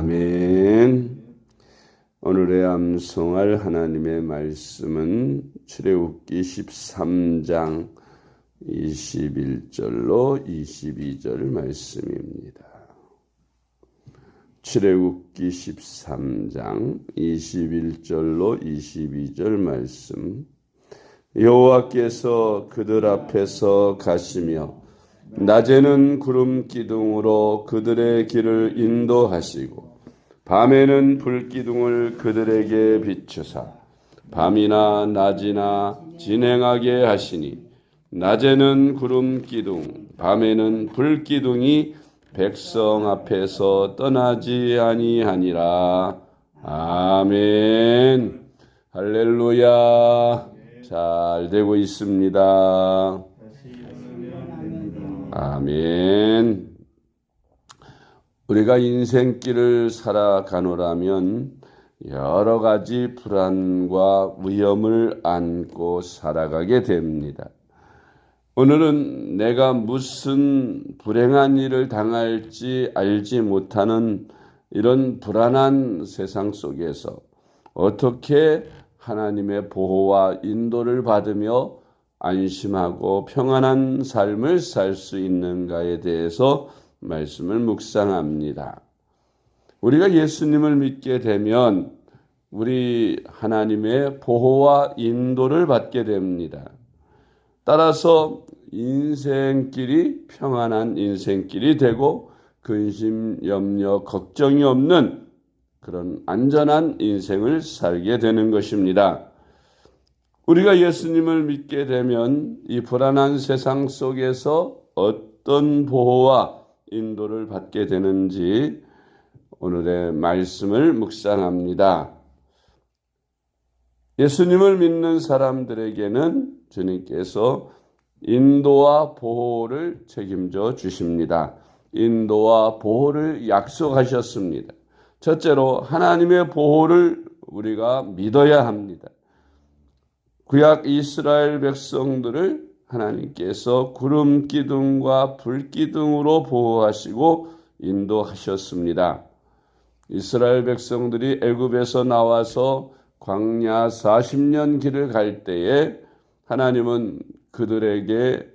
아멘. 오늘의 암송할 하나님의 말씀은 출애굽기 13장 21절로 22절 말씀입니다. 출애굽기 13장 21절로 22절 말씀. 여호와께서 그들 앞에서 가시며 낮에는 구름 기둥으로 그들의 길을 인도하시고 밤에는 불 기둥을 그들에게 비추사 밤이나 낮이나 진행하게 하시니 낮에는 구름 기둥 밤에는 불 기둥이 백성 앞에서 떠나지 아니하니라. 아멘. 할렐루야. 잘 되고 있습니다. 아멘. 우리가 인생길을 살아가노라면 여러 가지 불안과 위험을 안고 살아가게 됩니다. 오늘은 내가 무슨 불행한 일을 당할지 알지 못하는 이런 불안한 세상 속에서 어떻게 하나님의 보호와 인도를 받으며 안심하고 평안한 삶을 살 수 있는가에 대해서 말씀을 묵상합니다. 우리가 예수님을 믿게 되면 우리 하나님의 보호와 인도를 받게 됩니다. 따라서 인생길이 평안한 인생길이 되고 근심, 염려, 걱정이 없는 그런 안전한 인생을 살게 되는 것입니다. 우리가 예수님을 믿게 되면 이 불안한 세상 속에서 어떤 보호와 인도를 받게 되는지 오늘의 말씀을 묵상합니다. 예수님을 믿는 사람들에게는 주님께서 인도와 보호를 책임져 주십니다. 인도와 보호를 약속하셨습니다. 첫째로 하나님의 보호를 우리가 믿어야 합니다. 구약 이스라엘 백성들을 하나님께서 구름 기둥과 불 기둥으로 보호하시고 인도하셨습니다. 이스라엘 백성들이 애굽에서 나와서 광야 40년 길을 갈 때에 하나님은 그들에게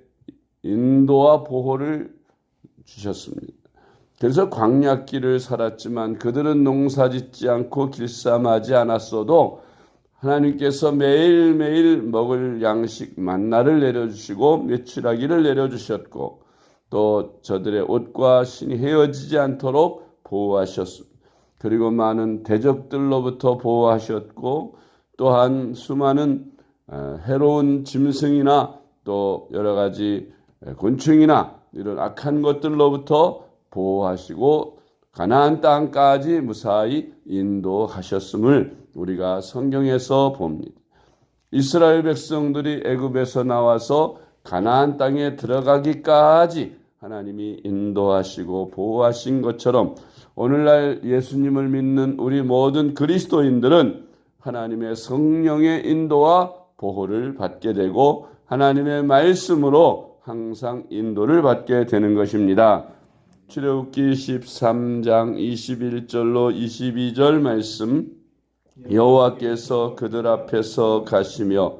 인도와 보호를 주셨습니다. 그래서 광야길을 살았지만 그들은 농사짓지 않고 길쌈하지 않았어도 하나님께서 매일매일 먹을 양식 만나를 내려주시고 메추라기를 내려주셨고 또 저들의 옷과 신이 헤어지지 않도록 보호하셨습니다. 그리고 많은 대적들로부터 보호하셨고 또한 수많은 해로운 짐승이나 또 여러 가지 곤충이나 이런 악한 것들로부터 보호하시고 가나안 땅까지 무사히 인도하셨음을 우리가 성경에서 봅니다. 이스라엘 백성들이 애굽에서 나와서 가나안 땅에 들어가기까지 하나님이 인도하시고 보호하신 것처럼 오늘날 예수님을 믿는 우리 모든 그리스도인들은 하나님의 성령의 인도와 보호를 받게 되고 하나님의 말씀으로 항상 인도를 받게 되는 것입니다. 출애굽기 13장 21절로 22절 말씀. 여호와께서 그들 앞에서 가시며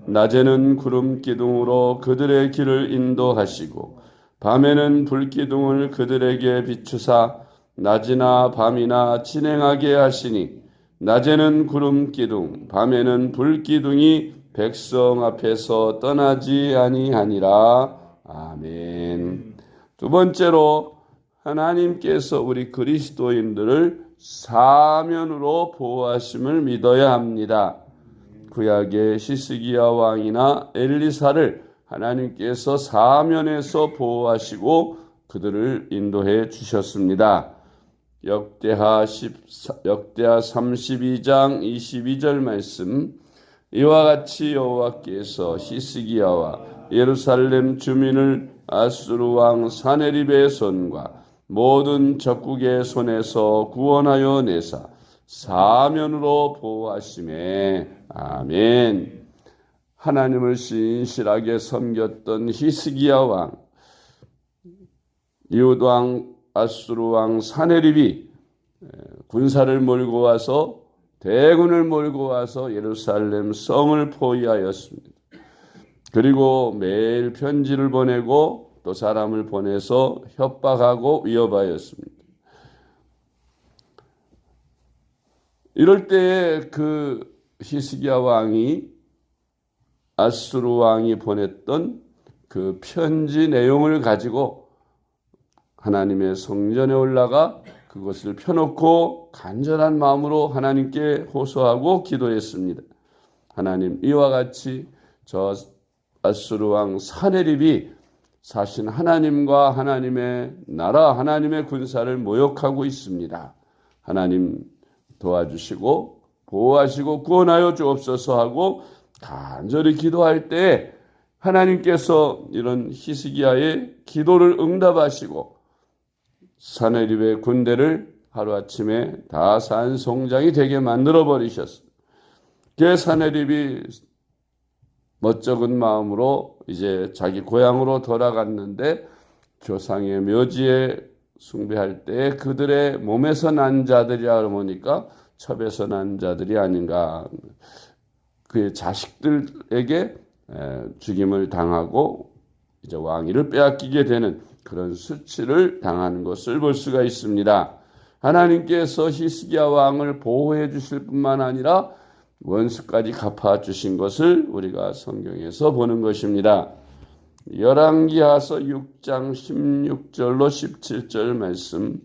낮에는 구름 기둥으로 그들의 길을 인도하시고 밤에는 불 기둥을 그들에게 비추사 낮이나 밤이나 진행하게 하시니 낮에는 구름 기둥 밤에는 불 기둥이 백성 앞에서 떠나지 아니하니라. 아멘. 두 번째로 하나님께서 우리 그리스도인들을 사면으로 보호하심을 믿어야 합니다. 구약의 시스기야 왕이나 엘리사를 하나님께서 사면에서 보호하시고 그들을 인도해 주셨습니다. 역대하 32장 22절 말씀. 이와 같이 여호와께서 시스기야와 예루살렘 주민을 아수르 왕 사네립의 손과 모든 적국의 손에서 구원하여 내사 사면으로 보호하시매. 아멘. 하나님을 신실하게 섬겼던 히스기야 왕, 이웃 왕 아수르 왕 사네립이 군사를 몰고 와서 대군을 몰고 와서 예루살렘 성을 포위하였습니다. 그리고 매일 편지를 보내고 또 사람을 보내서 협박하고 위협하였습니다. 이럴 때에 그 히스기야 왕이 아수르 왕이 보냈던 그 편지 내용을 가지고 하나님의 성전에 올라가 그것을 펴놓고 간절한 마음으로 하나님께 호소하고 기도했습니다. 하나님, 이와 같이 저 아수르 왕 사네립이 사신 하나님과 하나님의 나라, 하나님의 군사를 모욕하고 있습니다. 하나님 도와주시고 보호하시고 구원하여 주옵소서 하고 간절히 기도할 때 하나님께서 이런 히스기야의 기도를 응답하시고 사네립의 군대를 하루아침에 다 산송장이 되게 만들어 버리셨어요. 그 사네립이 멋쩍은 마음으로 이제 자기 고향으로 돌아갔는데 조상의 묘지에 숭배할 때 그들의 몸에서 난 자들이라 보니까 첩에서 난 자들이 아닌가. 그의 자식들에게 죽임을 당하고 이제 왕위를 빼앗기게 되는 그런 수치를 당하는 것을 볼 수가 있습니다. 하나님께서 히스기야 왕을 보호해 주실 뿐만 아니라 원수까지 갚아 주신 것을 우리가 성경에서 보는 것입니다. 열왕기하서 6장 16절로 17절 말씀,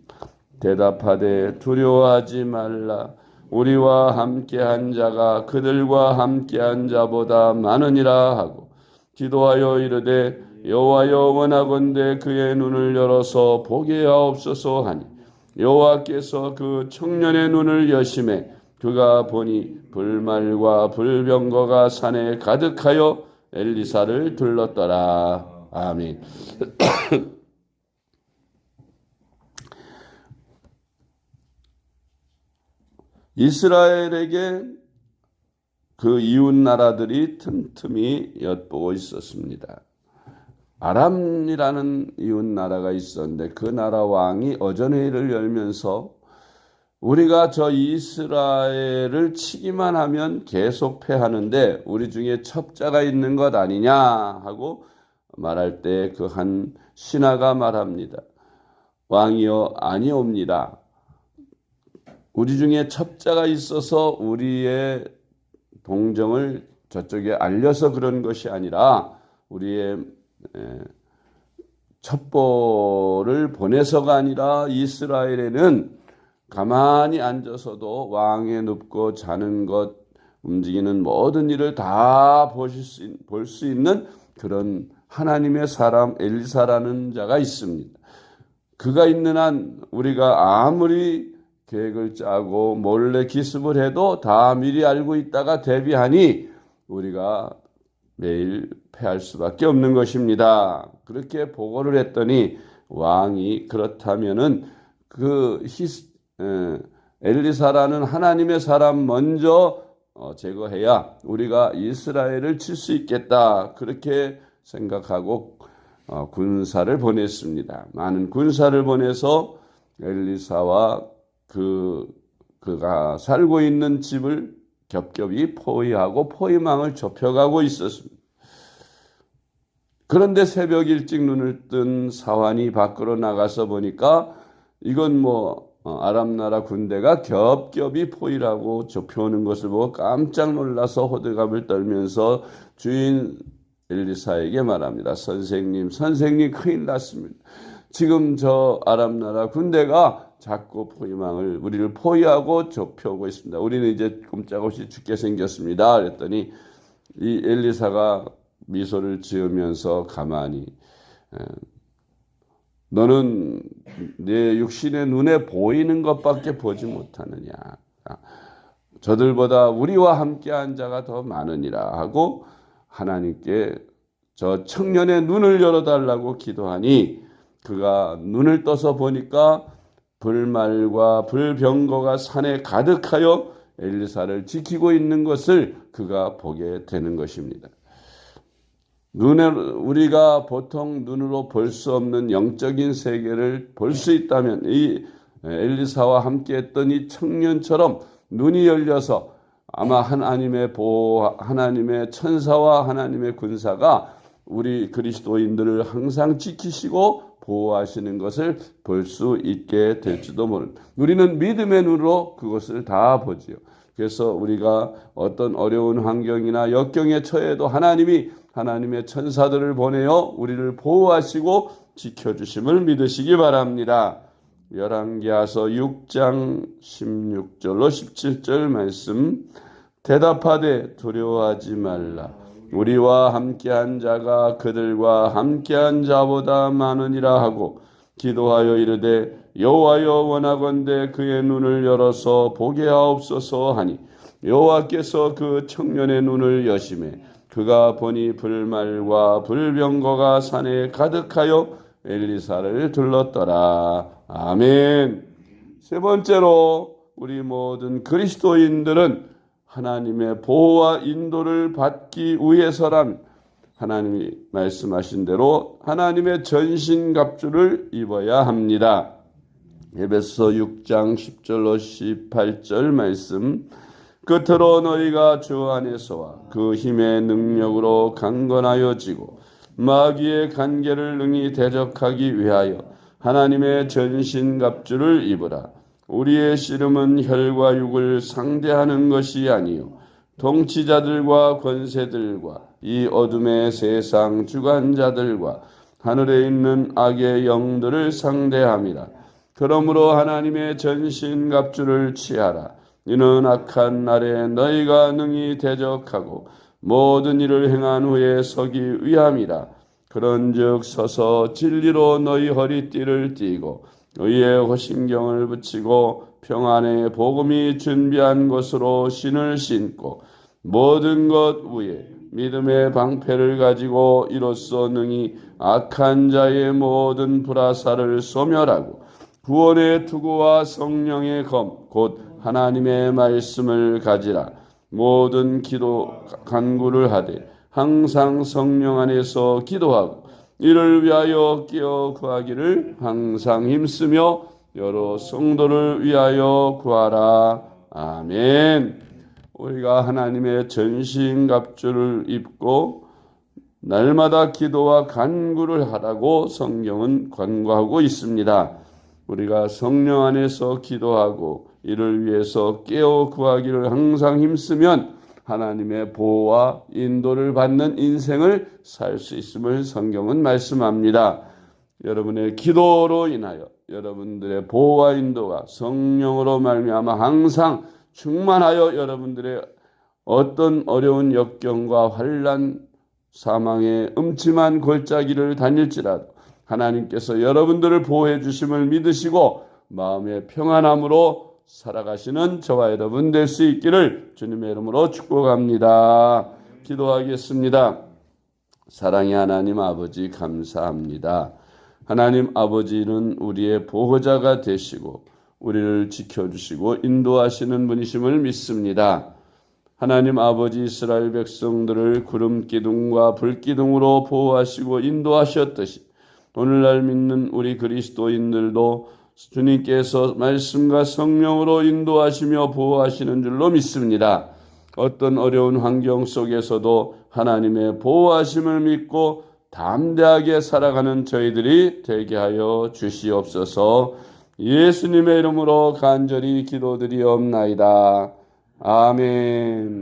대답하되 두려워하지 말라. 우리와 함께한 자가 그들과 함께한 자보다 많으니라 하고 기도하여 이르되 여호와여 원하건대 그의 눈을 열어서 보게 하옵소서 하니 여호와께서 그 청년의 눈을 여심해 그가 보니 불말과 불병거가 산에 가득하여 엘리사를 둘렀더라. 아멘. 이스라엘에게 그 이웃 나라들이 틈틈이 엿보고 있었습니다. 아람이라는 이웃 나라가 있었는데 그 나라 왕이 어전회의를 열면서 우리가 저 이스라엘을 치기만 하면 계속 패하는데 우리 중에 첩자가 있는 것 아니냐 하고 말할 때 그 한 신하가 말합니다. 왕이여 아니옵니다. 우리 중에 첩자가 있어서 우리의 동정을 저쪽에 알려서 그런 것이 아니라 우리의 첩보를 보내서가 아니라 이스라엘에는 가만히 앉아서도 왕에 눕고 자는 것, 움직이는 모든 일을 다 볼 수 있는 그런 하나님의 사람 엘리사라는 자가 있습니다. 그가 있는 한 우리가 아무리 계획을 짜고 몰래 기습을 해도 다 미리 알고 있다가 대비하니 우리가 매일 패할 수밖에 없는 것입니다. 그렇게 보고를 했더니 왕이 그렇다면은 그 엘리사라는 하나님의 사람 먼저 제거해야 우리가 이스라엘을 칠 수 있겠다. 그렇게 생각하고 군사를 보냈습니다. 많은 군사를 보내서 엘리사와 그가 살고 있는 집을 겹겹이 포위하고 포위망을 좁혀가고 있었습니다. 그런데 새벽 일찍 눈을 뜬 사환이 밖으로 나가서 보니까 이건 아람 나라 군대가 겹겹이 포위하고 좁혀오는 것을 보고 깜짝 놀라서 호들갑을 떨면서 주인 엘리사에게 말합니다. 선생님 큰일 났습니다. 지금 저 아람 나라 군대가 자꾸 포위망을 우리를 포위하고 좁혀오고 있습니다. 우리는 이제 꼼짝없이 죽게 생겼습니다. 그랬더니 이 엘리사가 미소를 지으면서 가만히 너는 내 육신의 눈에 보이는 것밖에 보지 못하느냐. 저들보다 우리와 함께한 자가 더 많으니라 하고 하나님께 저 청년의 눈을 열어달라고 기도하니 그가 눈을 떠서 보니까 불말과 불병거가 산에 가득하여 엘리사를 지키고 있는 것을 그가 보게 되는 것입니다. 우리가 보통 눈으로 볼 수 없는 영적인 세계를 볼 수 있다면 이 엘리사와 함께 했던 이 청년처럼 눈이 열려서 아마 하나님의 보호, 하나님의 천사와 하나님의 군사가 우리 그리스도인들을 항상 지키시고 보호하시는 것을 볼 수 있게 될지도 모릅니다. 우리는 믿음의 눈으로 그것을 다 보지요. 그래서 우리가 어떤 어려운 환경이나 역경에 처해도 하나님이 하나님의 천사들을 보내어 우리를 보호하시고 지켜주심을 믿으시기 바랍니다. 열왕기하서 6장 16절로 17절 말씀. 대답하되 두려워하지 말라. 우리와 함께한 자가 그들과 함께한 자보다 많으니라 하고 기도하여 이르되 여호와여 원하건대 그의 눈을 열어서 보게 하옵소서 하니 여호와께서 그 청년의 눈을 여시매 그가 보니 불말과 불병거가 산에 가득하여 엘리사를 둘렀더라. 아멘. 세 번째로 우리 모든 그리스도인들은 하나님의 보호와 인도를 받기 위해서란 하나님이 말씀하신 대로 하나님의 전신갑주를 입어야 합니다. 에베소 6장 10절로 18절 말씀. 끝으로 너희가 주 안에서와 그 힘의 능력으로 강건하여 지고 마귀의 간계를 능히 대적하기 위하여 하나님의 전신갑주를 입으라. 우리의 씨름은 혈과 육을 상대하는 것이 아니요 통치자들과 권세들과 이 어둠의 세상 주관자들과 하늘에 있는 악의 영들을 상대함이라. 그러므로 하나님의 전신갑주를 취하라. 이는 악한 날에 너희가 능히 대적하고 모든 일을 행한 후에 서기 위함이라. 그런즉 서서 진리로 너희 허리띠를 띠고 의의 호심경을 붙이고 평안의 복음이 준비한 것으로 신을 신고 모든 것 위에 믿음의 방패를 가지고 이로써 능히 악한 자의 모든 불화살을 소멸하고 구원의 투구와 성령의 검 곧 하나님의 말씀을 가지라. 모든 기도 간구를 하되 항상 성령 안에서 기도하고 이를 위하여 끼어 구하기를 항상 힘쓰며 여러 성도를 위하여 구하라. 아멘. 우리가 하나님의 전신갑주를 입고 날마다 기도와 간구를 하라고 성경은 권고하고 있습니다. 우리가 성령 안에서 기도하고 이를 위해서 깨어 구하기를 항상 힘쓰면 하나님의 보호와 인도를 받는 인생을 살 수 있음을 성경은 말씀합니다. 여러분의 기도로 인하여 여러분들의 보호와 인도가 성령으로 말미암아 항상 충만하여 여러분들의 어떤 어려운 역경과 환난, 사망의 음침한 골짜기를 다닐지라도 하나님께서 여러분들을 보호해 주심을 믿으시고 마음의 평안함으로 살아가시는 저와 여러분 될 수 있기를 주님의 이름으로 축복합니다. 기도하겠습니다. 사랑의 하나님 아버지 감사합니다. 하나님 아버지는 우리의 보호자가 되시고 우리를 지켜주시고 인도하시는 분이심을 믿습니다. 하나님 아버지 이스라엘 백성들을 구름 기둥과 불 기둥으로 보호하시고 인도하셨듯이 오늘날 믿는 우리 그리스도인들도 주님께서 말씀과 성령으로 인도하시며 보호하시는 줄로 믿습니다. 어떤 어려운 환경 속에서도 하나님의 보호하심을 믿고 담대하게 살아가는 저희들이 되게 하여 주시옵소서. 예수님의 이름으로 간절히 기도드리옵나이다. 아멘.